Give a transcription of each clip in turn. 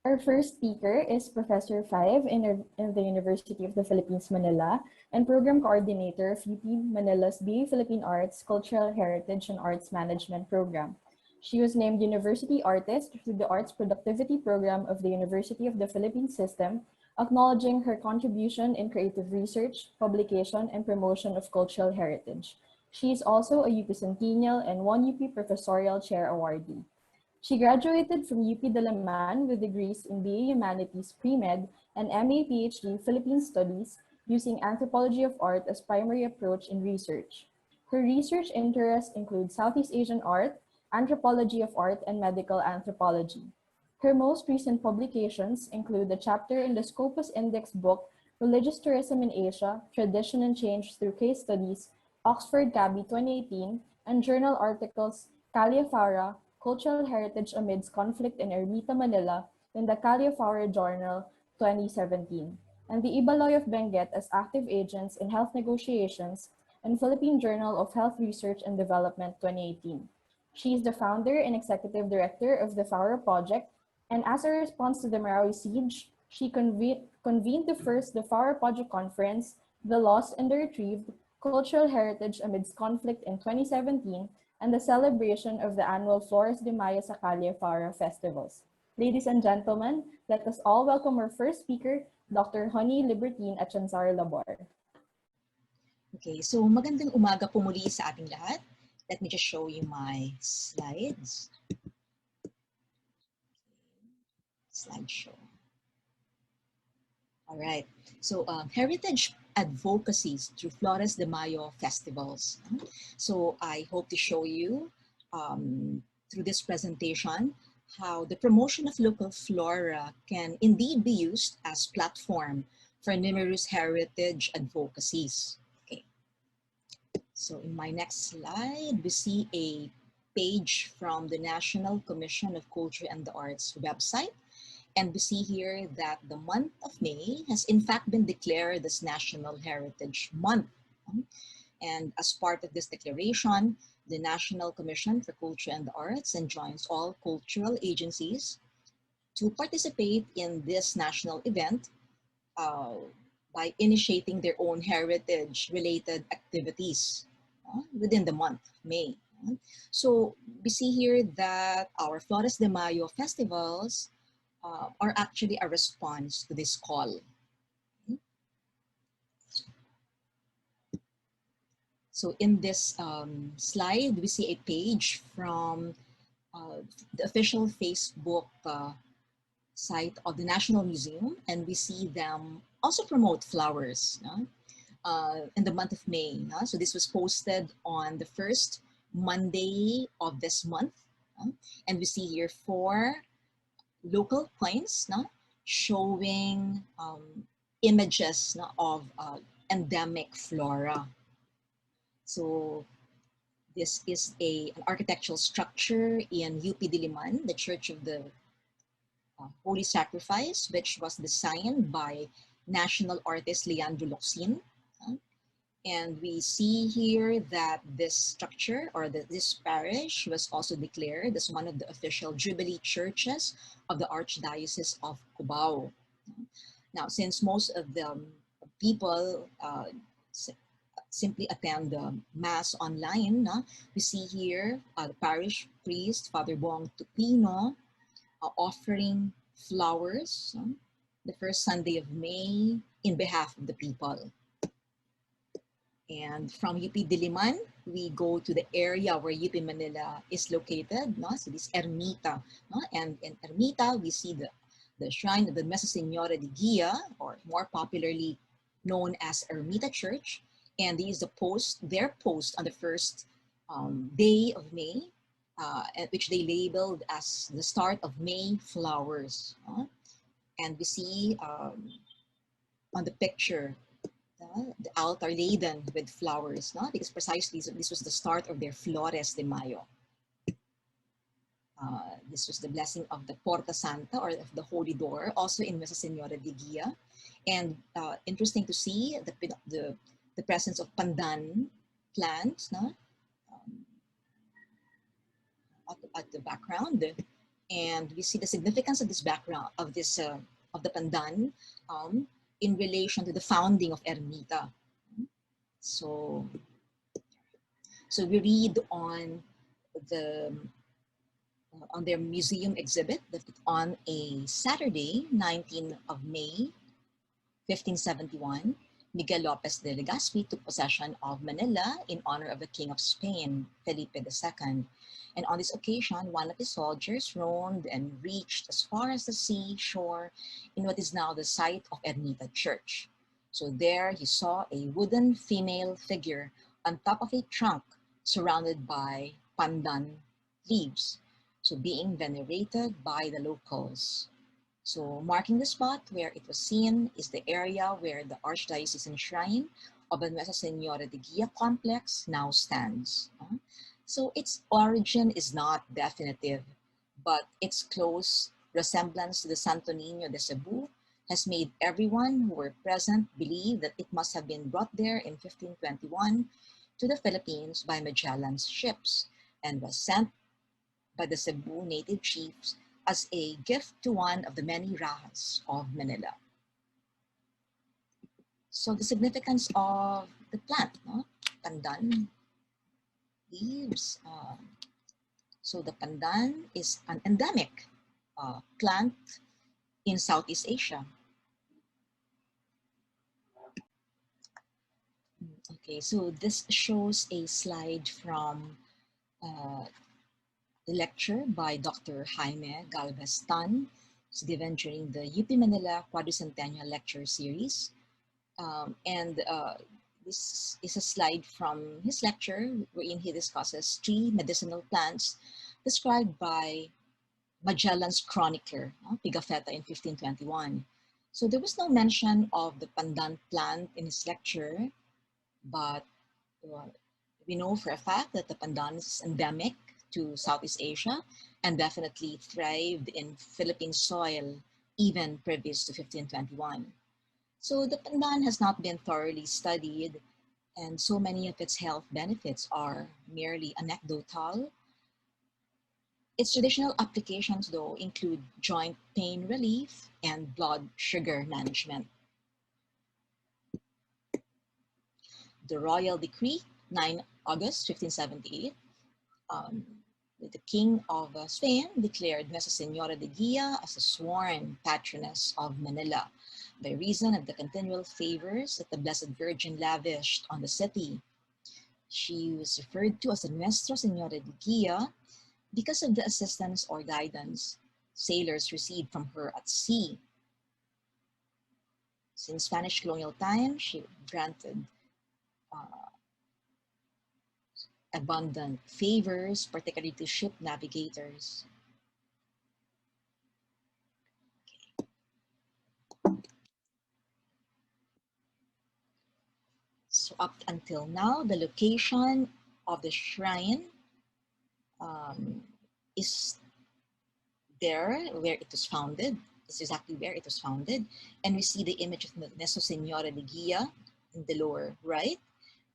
Our first speaker is Professor Five in the University of the Philippines, Manila, and Program Coordinator of UP Manila's BA Philippine Arts, Cultural Heritage and Arts Management Program. She was named University Artist through the Arts Productivity Program of the University of the Philippines System, acknowledging her contribution in creative research, publication, and promotion of cultural heritage. She is also a UP Centennial and one UP Professorial Chair awardee. She graduated from UP Dalaman with degrees in BA Humanities Pre-Med and MA PhD Philippine Studies using anthropology of art as primary approach in research. Her research interests include Southeast Asian art, anthropology of art, and medical anthropology. Her most recent publications include a chapter in the Scopus Index book, Religious Tourism in Asia, Tradition and Change Through Case Studies, Oxford Cabby 2018, and journal articles Pade Faura, Cultural Heritage Amidst Conflict in Ermita, Manila, in the Pade Faura Journal 2017, and the Ibaloy of Benguet as Active Agents in Health Negotiations, and Philippine Journal of Health Research and Development 2018. She is the founder and executive director of the Faura Project, and as a response to the Marawi siege, she convened the Faura Project Conference, The Lost and the Retrieved, Cultural Heritage Amidst Conflict in 2017, and the celebration of the annual Flores de Mayo sa Faura festivals. Ladies and gentlemen, let us all welcome our first speaker, Dr. Honey Libertine Achansar Labor. Okay, so magandang umaga po muli sa ating lahat. Let me just show you my slides. Slideshow. All right, so heritage advocacies through Flores de Mayo festivals. So I hope to show you through this presentation how the promotion of local flora can indeed be used as platform for numerous heritage advocacies. Okay, so in my next slide, we see a page from the National Commission of Culture and the Arts website. And we see here that the month of May has in fact been declared as National Heritage Month. And as part of this declaration, the National Commission for Culture and the Arts enjoins all cultural agencies to participate in this national event by initiating their own heritage-related activities within the month of May. So we see here that our Flores de Mayo festivals are actually a response to this call. So in this slide, we see a page from the official Facebook site of the National Museum, and we see them also promote flowers in the month of May. So this was posted on the first Monday of this month, and we see here 4 local coins showing images of endemic flora. So this is an architectural structure in UP Diliman, the Church of the Holy Sacrifice, which was designed by national artist Leandro Locsin. And we see here that this structure or this parish was also declared as one of the official Jubilee churches of the Archdiocese of Cubao. Now, since most of the people simply attend the Mass online, we see here the parish priest, Father Bong Tupino, offering flowers the first Sunday of May in behalf of the people. And from UP Diliman, we go to the area where UP Manila is located, so this Ermita. And in Ermita, we see the shrine of the Nuestra Señora de Guia, or more popularly known as Ermita Church. And these are their post on the first day of May, which they labeled as the start of May flowers. And we see on the picture, the altar laden with flowers, because precisely this was the start of their Flores de Mayo. This was the blessing of the Porta Santa, or of the Holy Door, also in Nuestra Señora de Guia. And interesting to see the presence of pandan plants at the background. And we see the significance of this background, of this, of the pandan in relation to the founding of Ermita. So, so we read the on their museum exhibit that on a Saturday, 19th of May, 1571, Miguel Lopez de Legazpi took possession of Manila in honor of the King of Spain, Felipe II. And on this occasion, one of his soldiers roamed and reached as far as the seashore in what is now the site of Ermita Church. So there he saw a wooden female figure on top of a trunk surrounded by pandan leaves, so being venerated by the locals. So marking the spot where it was seen is the area where the Archdiocesan Shrine of the Nuestra Señora de Guia complex now stands. So its origin is not definitive, but its close resemblance to the Santo Niño de Cebu has made everyone who were present believe that it must have been brought there in 1521 to the Philippines by Magellan's ships and was sent by the Cebu native chiefs as a gift to one of the many Rajas of Manila. So the significance of the plant, no? Pandan leaves. So the pandan is an endemic plant in Southeast Asia. Okay, so this shows a slide from the lecture by Dr. Jaime Galvez Tan. It's given during the UP Manila Quadricentennial Lecture Series. This is a slide from his lecture wherein he discusses 3 medicinal plants described by Magellan's chronicler, Pigafetta, in 1521. So there was no mention of the pandan plant in his lecture, but we know for a fact that the pandan is endemic to Southeast Asia and definitely thrived in Philippine soil even previous to 1521. So the pandan has not been thoroughly studied, and so many of its health benefits are merely anecdotal. Its traditional applications, though, include joint pain relief and blood sugar management. The Royal Decree, 9 August 1578, the King of Spain declared Nuestra Señora de Guia as a sworn patroness of Manila by reason of the continual favors that the Blessed Virgin lavished on the city. She was referred to as the Nuestra Señora de Guia because of the assistance or guidance sailors received from her at sea. Since Spanish colonial times, she granted abundant favors, particularly to ship navigators. So up until now, the location of the shrine is there where it was founded. This is exactly where it was founded. And we see the image of Nuestra Señora de Guia in the lower right,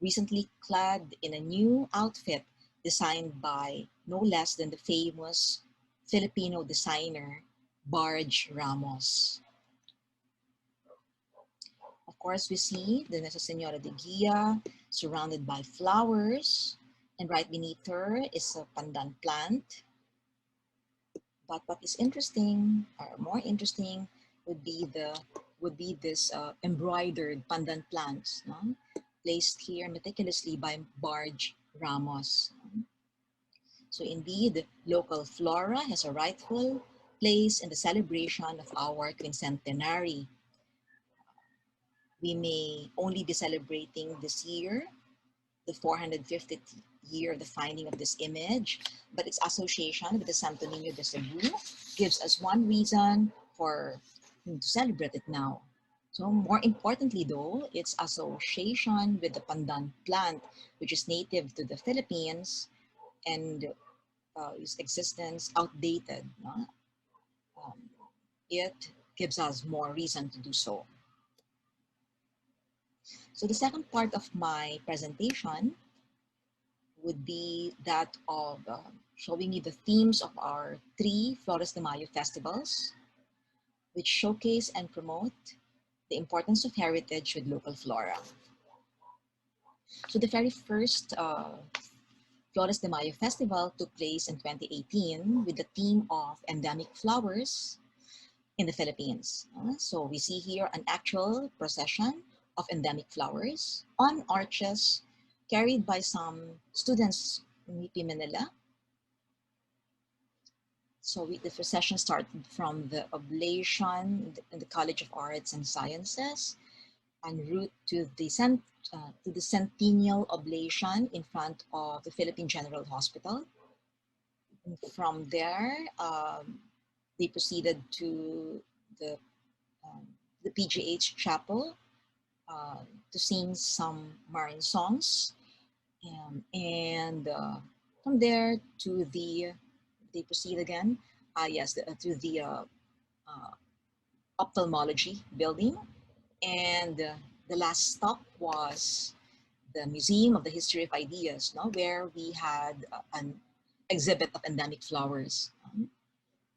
recently clad in a new outfit designed by no less than the famous Filipino designer, Barge Ramos. Of course, we see the Nuestra Señora de Guia surrounded by flowers, and right beneath her is a pandan plant. But what is interesting, or more interesting, would be this embroidered pandan plants, no? Placed here meticulously by Barge Ramos. So indeed, local flora has a rightful place in the celebration of our quincentenary. We may only be celebrating this year, the 450th year of the finding of this image, but its association with the Santo Niño de Cebu gives us one reason to celebrate it now. So more importantly though, its association with the pandan plant, which is native to the Philippines and its existence outdated, no? It gives us more reason to do so. So the second part of my presentation would be that of showing you the themes of our 3 Flores de Mayo festivals, which showcase and promote the importance of heritage with local flora. So the very first Flores de Mayo festival took place in 2018 with the theme of endemic flowers in the Philippines. So we see here an actual procession of endemic flowers on arches carried by some students in UP Manila. So the procession started from the oblation in the College of Arts and Sciences en route to the Centennial Oblation in front of the Philippine General Hospital. And from there, they proceeded to the PGH Chapel to sing some Marin songs, and from there to they proceed again. To the ophthalmology building, and the last stop was the Museum of the History of Ideas, no, where we had an exhibit of endemic flowers.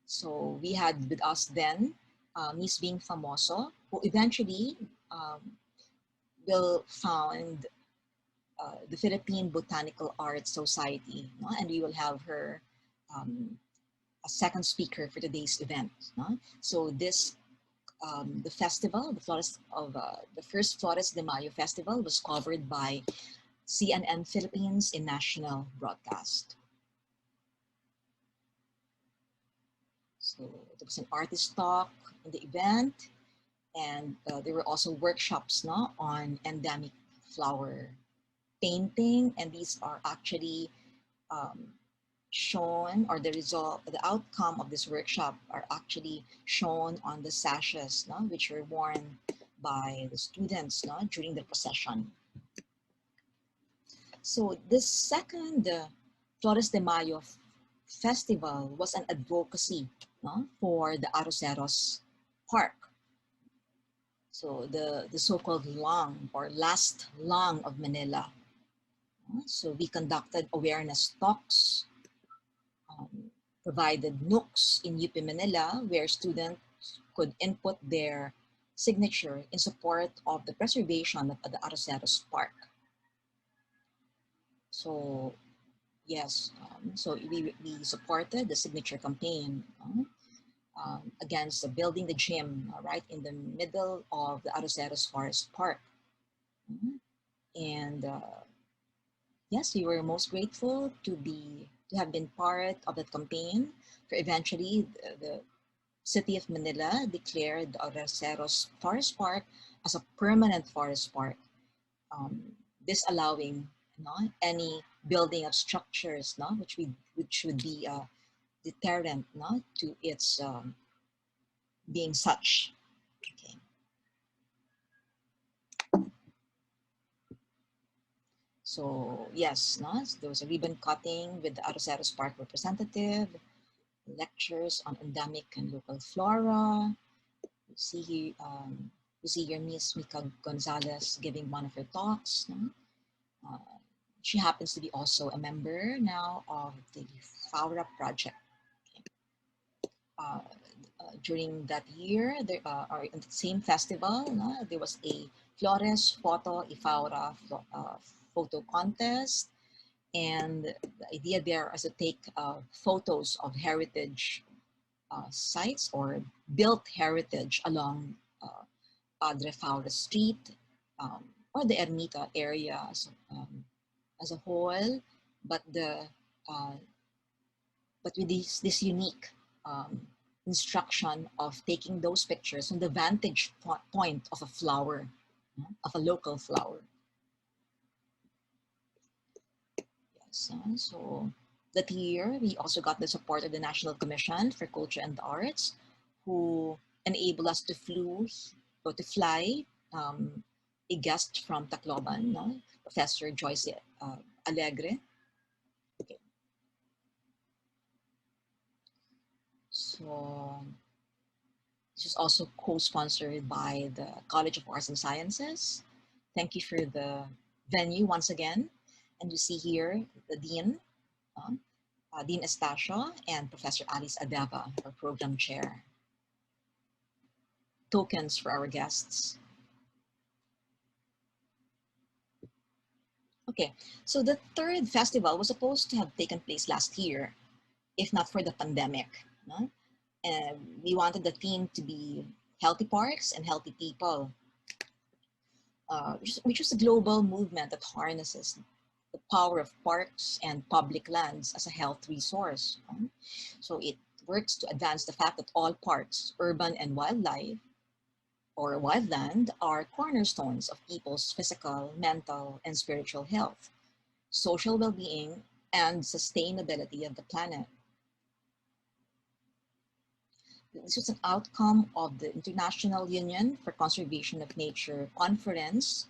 So we had with us then Miss Bing Famoso, who eventually will found the Philippine Botanical Arts Society, no? And we will have her a second speaker for today's event. No? So this the festival, the first Flores de Mayo festival was covered by CNN Philippines in national broadcast. So there was an artist talk in the event, and there were also workshops, no, on endemic flower painting, and these are actually shown, or the outcome of this workshop are actually shown on the sashes, no, which were worn by the students, no, during the procession. So this second Flores de Mayo festival was an advocacy, no, for the Arroceros Park. So the so-called lung or last lung of Manila. So we conducted awareness talks, provided nooks in UP Manila where students could input their signature in support of the preservation of the Arroceros Park. So yes, so we supported the signature campaign against building the gym right in the middle of the Arroceros Forest Park. And yes, we were most grateful to have been part of that campaign, for eventually the City of Manila declared the Arroceros Forest Park as a permanent forest park, disallowing any building of structures, which would be a deterrent to its being such. Okay. So yes, there was a ribbon cutting with the Arroceros Park representative, lectures on endemic and local flora. You see here Miss Mika Gonzalez giving one of her talks. She happens to be also a member now of the Faura Project. During that year, or in the same festival, there was a Flores Photo y Faura photo contest, and the idea there is to take photos of heritage sites or built heritage along Pade Faura Street or the Ermita area as a whole, but with this unique instruction of taking those pictures from the vantage point of a flower, of a local flower. Yes, so that year, we also got the support of the National Commission for Culture and the Arts, who enabled us to fly a guest from Tacloban, Professor Joyce Alegre. Okay. So this is also co-sponsored by the College of Arts and Sciences. Thank you for the venue once again. And you see here the dean Dean Estacio, and Professor Alice Adeva, our program chair. Tokens for our guests. Okay, so the third festival was supposed to have taken place last year, if not for the pandemic. No? And we wanted the theme to be healthy parks and healthy people, which is a global movement that harnesses the power of parks and public lands as a health resource. So it works to advance the fact that all parks, urban and wildlife, or wildland, are cornerstones of people's physical, mental, and spiritual health, social well-being, and sustainability of the planet. This was an outcome of the International Union for Conservation of Nature Conference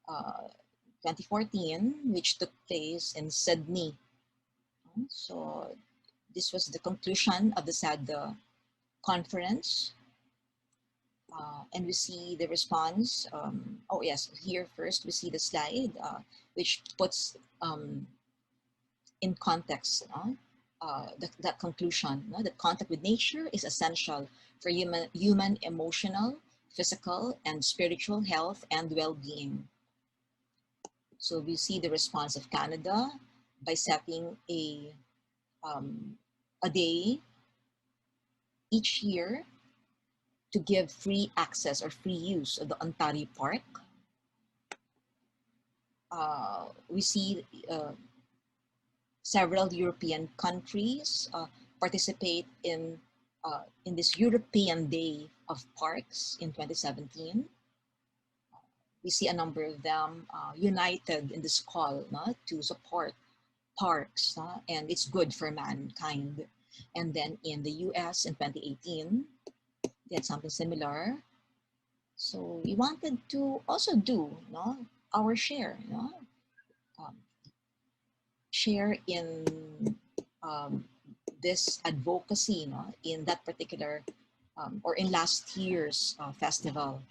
2014, which took place in Sydney. So this was the conclusion of the SAD conference. And we see the response. Oh yes, here first we see the slide, which puts in context that conclusion, that contact with nature is essential for human emotional, physical, and spiritual health and well-being. So we see the response of Canada by setting a day each year to give free access or free use of the Ontario Park. We see several European countries participate in this European Day of Parks in 2017. We see a number of them united in this call to support parks, and it's good for mankind. And then in the US in 2018, they had something similar. So we wanted to also do our share, share in this advocacy in that particular or in last year's festival.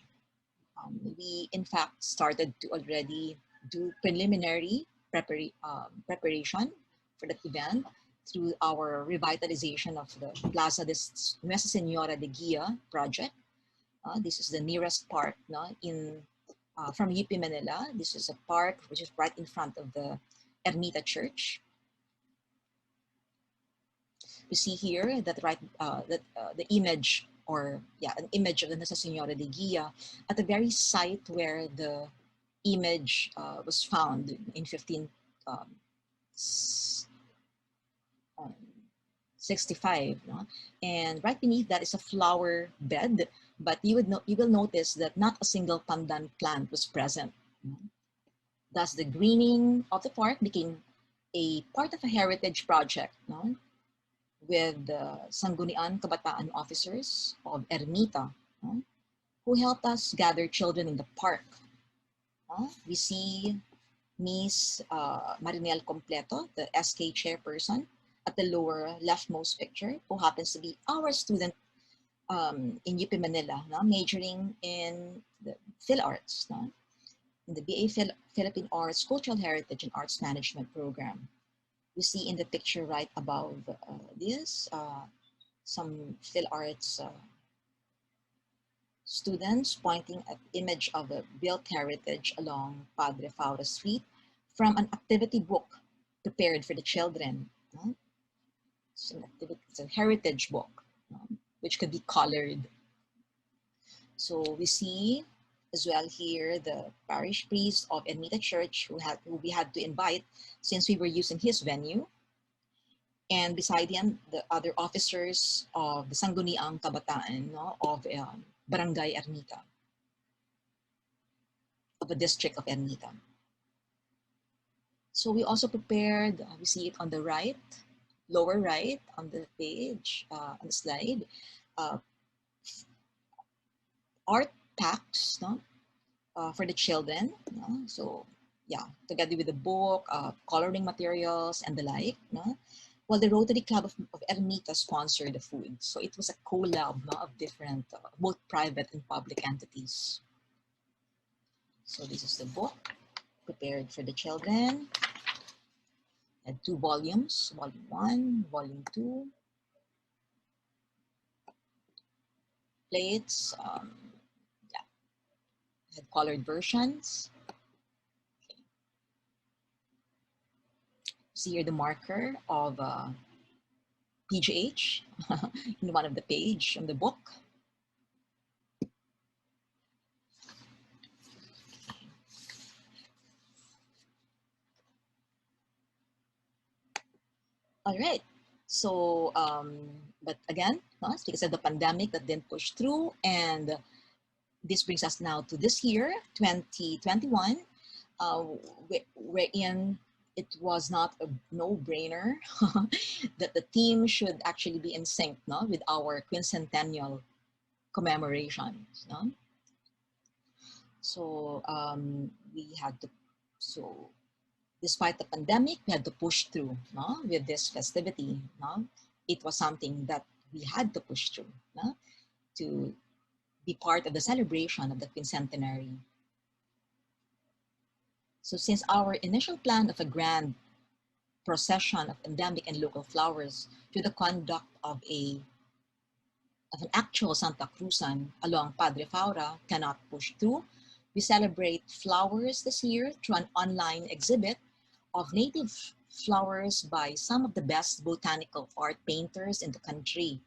We in fact started to already do preliminary preparation for that event through our revitalization of the Plaza de Nuestra Señora de Guia project. This is the nearest park from UP Manila. This is a park which is right in front of the Ermita Church. We see here that the image, or an image of the Nuestra Señora de Guia at the very site where the image was found in 1565, and right beneath that is a flower bed, but you will notice that not a single pandan plant was present. Thus, the greening of the park became a part of a heritage project, with the Sangguniang Kabataan officers of Ermita, who helped us gather children in the park. We see Miss Marinel Completo, the SK chairperson, at the lower leftmost picture, who happens to be our student in UP Manila, majoring in the Phil Arts, in the BA Philippine Arts, Cultural Heritage, and Arts Management program. We see in the picture right above this some Phil Arts students pointing at image of the built heritage along Pade Faura Street from an activity book prepared for the children. It's a heritage book, which could be colored. So we see as well here the parish priest of Ermita Church who we had to invite since we were using his venue. And beside him, the other officers of the Sangguniang Kabataan of Barangay Ermita, of the district of Ermita. So we also prepared, we see it on the right, lower right on the page, on the slide, art packs for the children. So together with the book, coloring materials and the like. Well, the Rotary Club of Ermita sponsored the food. So it was a collab of different, both private and public entities. So this is the book prepared for the children. Had 2 volumes, volume 1, volume 2. Plates, yeah, had colored versions. Okay. See here the marker of PGH in one of the page on the book. All right. So, but again, it's because of the pandemic that didn't push through, and this brings us now to this year, 2021, wherein it was not a no-brainer that the team should actually be in sync, with our quincentennial commemorations. So we had to, so despite the pandemic, we had to push through with this festivity. It was something that we had to push through to be part of the celebration of the quincentenary. So since our initial plan of a grand procession of endemic and local flowers to the conduct of an actual Santa Cruzan along Pade Faura cannot push through, we celebrate flowers this year through an online exhibit of native flowers by some of the best botanical art painters in the country.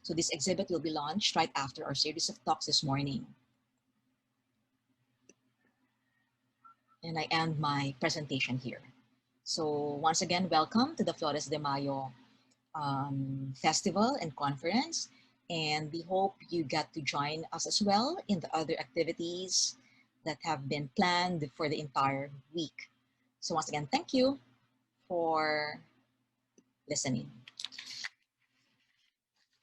So this exhibit will be launched right after our series of talks this morning. And I end my presentation here. So once again, welcome to the Flores de Mayo Festival and Conference. And we hope you get to join us as well in the other activities that have been planned for the entire week. So once again, thank you for listening.